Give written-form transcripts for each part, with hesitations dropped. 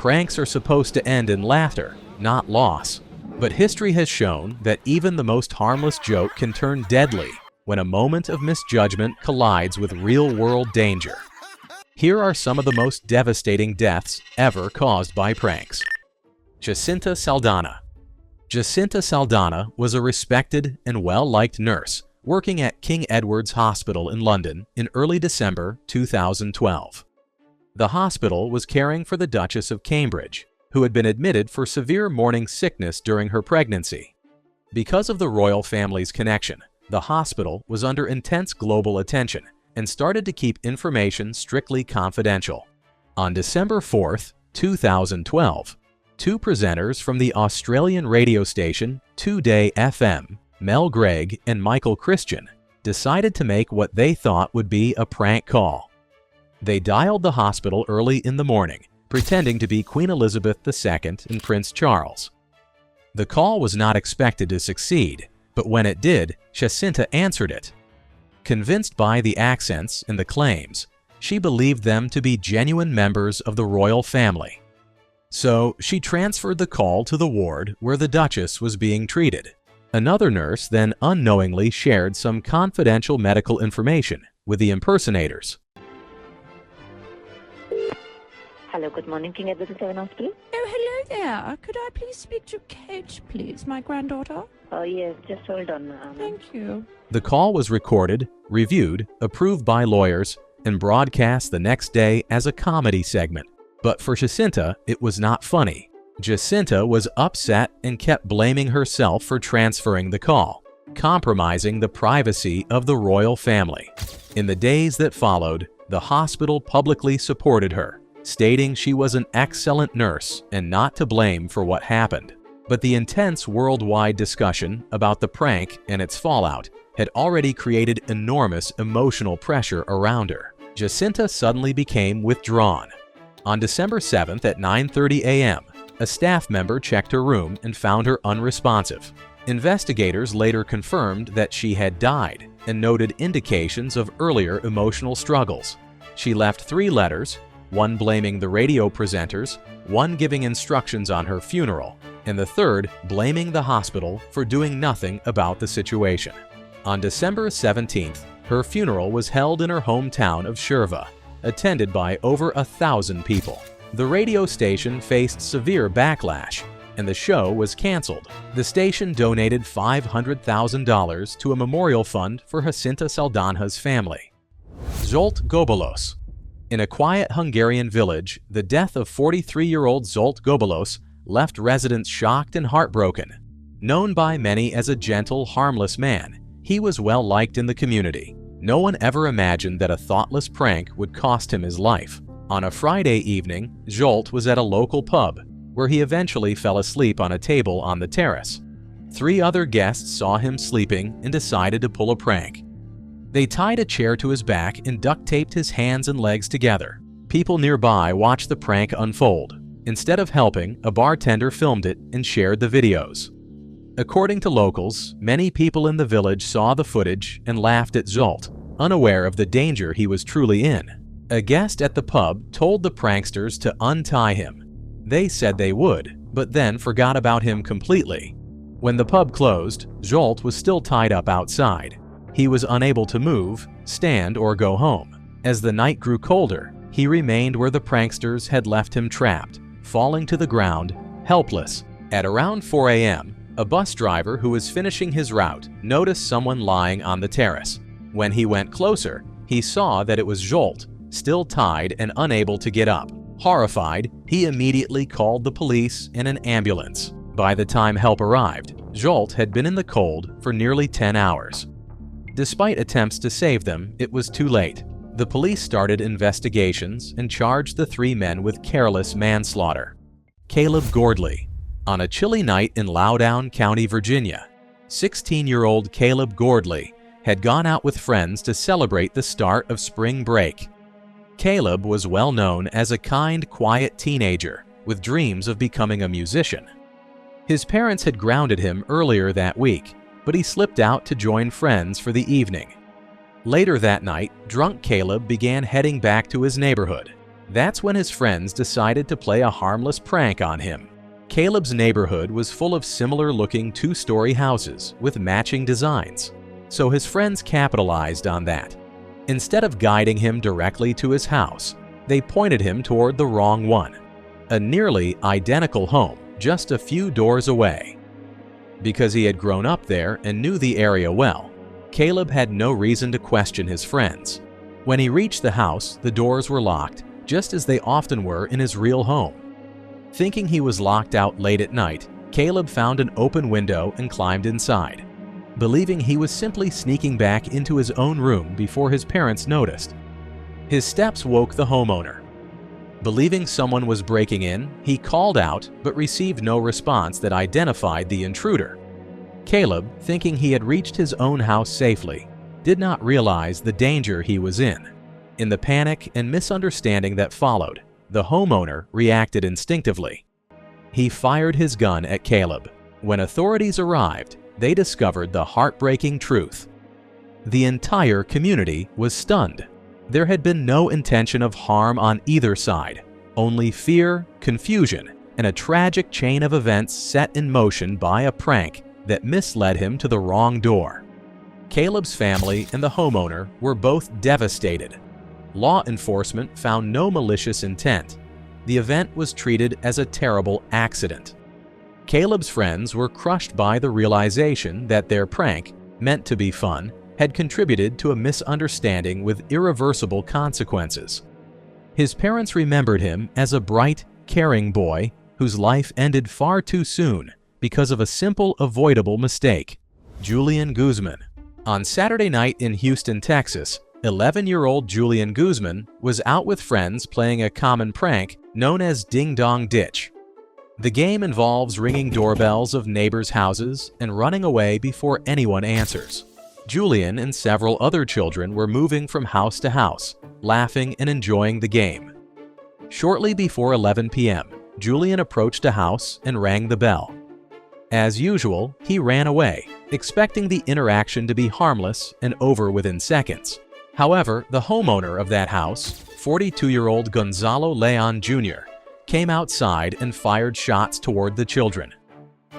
Pranks are supposed to end in laughter, not loss. But history has shown that even the most harmless joke can turn deadly when a moment of misjudgment collides with real-world danger. Here are some of the most devastating deaths ever caused by pranks. Jacinta Saldana. Jacinta Saldana was a respected and well-liked nurse working at King Edward's Hospital in London in early December 2012. The hospital was caring for the Duchess of Cambridge, who had been admitted for severe morning sickness during her pregnancy. Because of the royal family's connection, the hospital was under intense global attention and started to keep information strictly confidential. On December 4, 2012, two presenters from the Australian radio station 2Day FM, Mel Gregg and Michael Christian, decided to make what they thought would be a prank call. They dialed the hospital early in the morning, pretending to be Queen Elizabeth II and Prince Charles. The call was not expected to succeed, but when it did, Jacinta answered it. Convinced by the accents and the claims, she believed them to be genuine members of the royal family. So she transferred the call to the ward where the Duchess was being treated. Another nurse then unknowingly shared some confidential medical information with the impersonators. Hello, good morning, King Edward VII Hospital. Oh, hello there. Could I please speak to Kate, please, my granddaughter? Oh, yes, just hold on, ma'am. Thank you. The call was recorded, reviewed, approved by lawyers, and broadcast the next day as a comedy segment. But for Jacinta, it was not funny. Jacinta was upset and kept blaming herself for transferring the call, compromising the privacy of the royal family. In the days that followed, the hospital publicly supported her, stating she was an excellent nurse and not to blame for what happened. But the intense worldwide discussion about the prank and its fallout had already created enormous emotional pressure around her. Jacinta suddenly became withdrawn. On December 7th at 9:30 a.m., a staff member checked her room and found her unresponsive. Investigators later confirmed that she had died and noted indications of earlier emotional struggles. She left 3 letters, one blaming the radio presenters, one giving instructions on her funeral, and the third blaming the hospital for doing nothing about the situation. On December 17th, her funeral was held in her hometown of Sherva, attended by over 1,000 people. The radio station faced severe backlash, and the show was canceled. The station donated $500,000 to a memorial fund for Jacinta Saldana's family. Zsolt Gobolos. In a quiet Hungarian village, the death of 43-year-old Zsolt Gobolos left residents shocked and heartbroken. Known by many as a gentle, harmless man, he was well liked in the community. No one ever imagined that a thoughtless prank would cost him his life. On a Friday evening, Zsolt was at a local pub, where he eventually fell asleep on a table on the terrace. 3 other guests saw him sleeping and decided to pull a prank. They tied a chair to his back and duct-taped his hands and legs together. People nearby watched the prank unfold. Instead of helping, a bartender filmed it and shared the videos. According to locals, many people in the village saw the footage and laughed at Zsolt, unaware of the danger he was truly in. A guest at the pub told the pranksters to untie him. They said they would, but then forgot about him completely. When the pub closed, Zsolt was still tied up outside. He was unable to move, stand, or go home. As the night grew colder, he remained where the pranksters had left him trapped, falling to the ground, helpless. At around 4 a.m., a bus driver who was finishing his route noticed someone lying on the terrace. When he went closer, he saw that it was Zsolt, still tied and unable to get up. Horrified, he immediately called the police and an ambulance. By the time help arrived, Zsolt had been in the cold for nearly 10 hours. Despite attempts to save them, it was too late. The police started investigations and charged the 3 men with careless manslaughter. Caleb Gordley. On a chilly night in Loudoun County, Virginia, 16-year-old Caleb Gordley had gone out with friends to celebrate the start of spring break. Caleb was well known as a kind, quiet teenager with dreams of becoming a musician. His parents had grounded him earlier that week, but he slipped out to join friends for the evening. Later that night, drunk Caleb began heading back to his neighborhood. That's when his friends decided to play a harmless prank on him. Caleb's neighborhood was full of similar-looking two-story houses with matching designs, so his friends capitalized on that. Instead of guiding him directly to his house, they pointed him toward the wrong one, a nearly identical home just a few doors away. Because he had grown up there and knew the area well, Caleb had no reason to question his friends. When he reached the house, the doors were locked, just as they often were in his real home. Thinking he was locked out late at night, Caleb found an open window and climbed inside, believing he was simply sneaking back into his own room before his parents noticed. His steps woke the homeowner. Believing someone was breaking in, he called out but received no response that identified the intruder. Caleb, thinking he had reached his own house safely, did not realize the danger he was in. In the panic and misunderstanding that followed, the homeowner reacted instinctively. He fired his gun at Caleb. When authorities arrived, they discovered the heartbreaking truth. The entire community was stunned. There had been no intention of harm on either side, only fear, confusion, and a tragic chain of events set in motion by a prank that misled him to the wrong door. Caleb's family and the homeowner were both devastated. Law enforcement found no malicious intent. The event was treated as a terrible accident. Caleb's friends were crushed by the realization that their prank, meant to be fun, had contributed to a misunderstanding with irreversible consequences. His parents remembered him as a bright, caring boy whose life ended far too soon because of a simple, avoidable mistake. Julian Guzman. On Saturday night in Houston, Texas, 11-year-old Julian Guzman was out with friends playing a common prank known as Ding Dong Ditch. The game involves ringing doorbells of neighbors' houses and running away before anyone answers. Julian and several other children were moving from house to house, laughing and enjoying the game. Shortly before 11 p.m., Julian approached a house and rang the bell. As usual, he ran away, expecting the interaction to be harmless and over within seconds. However, the homeowner of that house, 42-year-old Gonzalo Leon Jr., came outside and fired shots toward the children.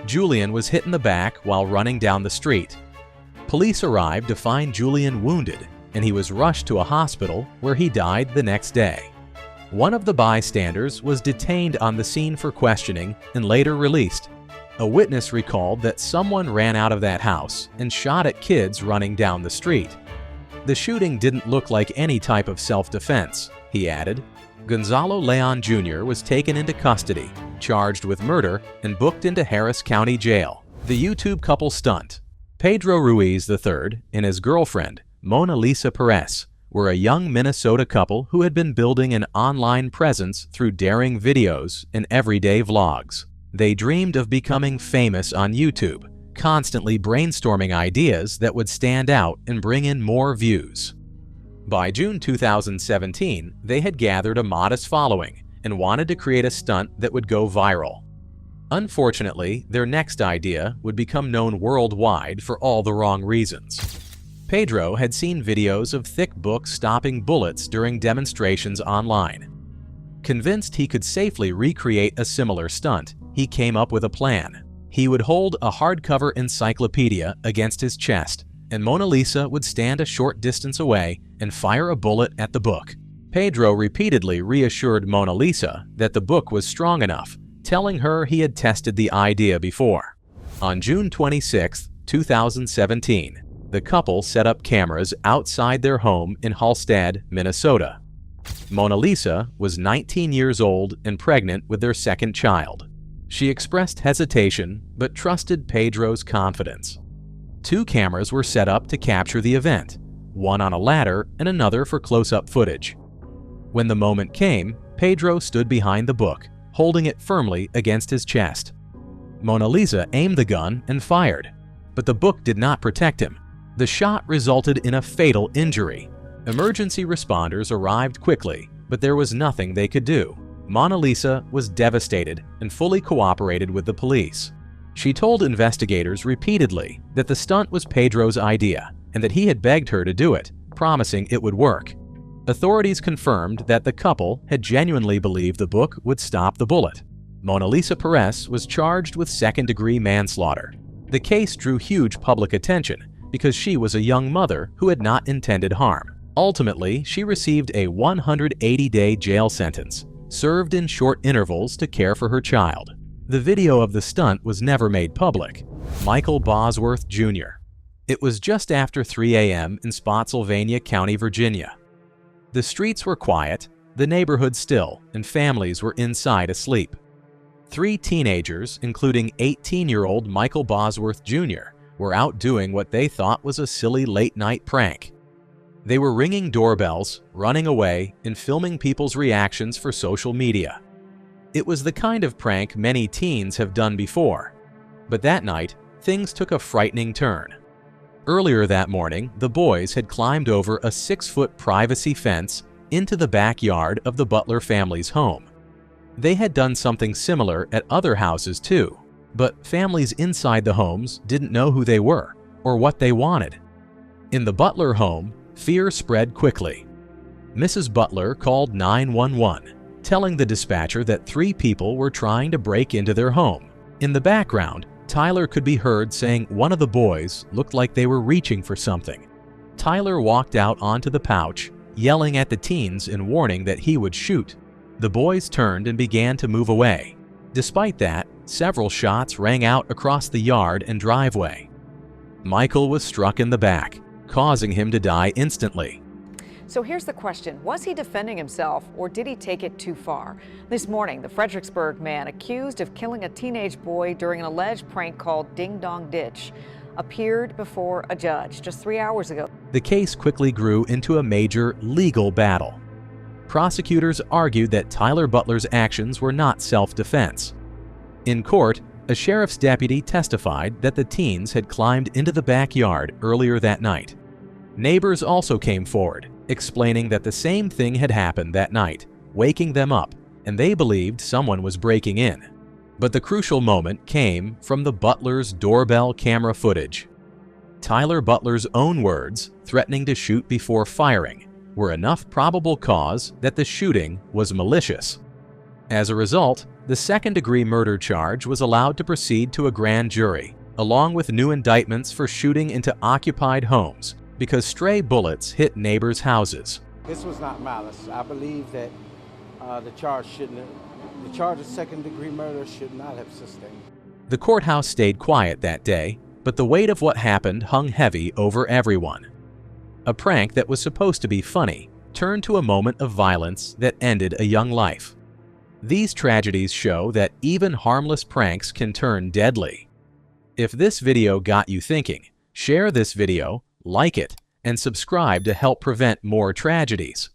Julian was hit in the back while running down the street. Police arrived to find Julian wounded, and he was rushed to a hospital where he died the next day. One of the bystanders was detained on the scene for questioning and later released. A witness recalled that someone ran out of that house and shot at kids running down the street. The shooting didn't look like any type of self-defense, he added. Gonzalo Leon Jr. was taken into custody, charged with murder, and booked into Harris County Jail. The YouTube couple stunt. Pedro Ruiz III and his girlfriend, Mona Lisa Perez, were a young Minnesota couple who had been building an online presence through daring videos and everyday vlogs. They dreamed of becoming famous on YouTube, constantly brainstorming ideas that would stand out and bring in more views. By June 2017, they had gathered a modest following and wanted to create a stunt that would go viral. Unfortunately, their next idea would become known worldwide for all the wrong reasons. Pedro had seen videos of thick books stopping bullets during demonstrations online. Convinced he could safely recreate a similar stunt, he came up with a plan. He would hold a hardcover encyclopedia against his chest, and Mona Lisa would stand a short distance away and fire a bullet at the book. Pedro repeatedly reassured Mona Lisa that the book was strong enough, telling her he had tested the idea before. On June 26, 2017, the couple set up cameras outside their home in Hallstatt, Minnesota. Mona Lisa was 19 years old and pregnant with their second child. She expressed hesitation but trusted Pedro's confidence. 2 cameras were set up to capture the event, one on a ladder and another for close-up footage. When the moment came, Pedro stood behind the book, holding it firmly against his chest. Mona Lisa aimed the gun and fired, but the book did not protect him. The shot resulted in a fatal injury. Emergency responders arrived quickly, but there was nothing they could do. Mona Lisa was devastated and fully cooperated with the police. She told investigators repeatedly that the stunt was Pedro's idea and that he had begged her to do it, promising it would work. Authorities confirmed that the couple had genuinely believed the book would stop the bullet. Mona Lisa Perez was charged with second-degree manslaughter. The case drew huge public attention because she was a young mother who had not intended harm. Ultimately, she received a 180-day jail sentence, served in short intervals to care for her child. The video of the stunt was never made public. Michael Bosworth, Jr. It was just after 3 a.m. in Spotsylvania County, Virginia. The streets were quiet, the neighborhood still, and families were inside asleep. 3 teenagers, including 18-year-old Michael Bosworth, Jr., were out doing what they thought was a silly late-night prank. They were ringing doorbells, running away, and filming people's reactions for social media. It was the kind of prank many teens have done before. But that night, things took a frightening turn. Earlier that morning, the boys had climbed over a 6-foot privacy fence into the backyard of the Butler family's home. They had done something similar at other houses too, but families inside the homes didn't know who they were or what they wanted. In the Butler home, fear spread quickly. Mrs. Butler called 911, telling the dispatcher that 3 people were trying to break into their home. In the background, Tyler could be heard saying one of the boys looked like they were reaching for something. Tyler walked out onto the porch, yelling at the teens and warning that he would shoot. The boys turned and began to move away. Despite that, several shots rang out across the yard and driveway. Michael was struck in the back, causing him to die instantly. So here's the question. Was he defending himself or did he take it too far? This morning, the Fredericksburg man accused of killing a teenage boy during an alleged prank called Ding Dong Ditch appeared before a judge just 3 hours ago. The case quickly grew into a major legal battle. Prosecutors argued that Tyler Butler's actions were not self-defense. In court, a sheriff's deputy testified that the teens had climbed into the backyard earlier that night. Neighbors also came forward, explaining that the same thing had happened that night, waking them up, and they believed someone was breaking in. But the crucial moment came from the Butler's doorbell camera footage. Tyler Butler's own words, threatening to shoot before firing, were enough probable cause that the shooting was malicious. As a result, the second-degree murder charge was allowed to proceed to a grand jury, along with new indictments for shooting into occupied homes because stray bullets hit neighbors' houses. This was not malice. I believe that the charge of second-degree murder should not have sustained. The courthouse stayed quiet that day, but the weight of what happened hung heavy over everyone. A prank that was supposed to be funny turned to a moment of violence that ended a young life. These tragedies show that even harmless pranks can turn deadly. If this video got you thinking, share this video, like it, and subscribe to help prevent more tragedies.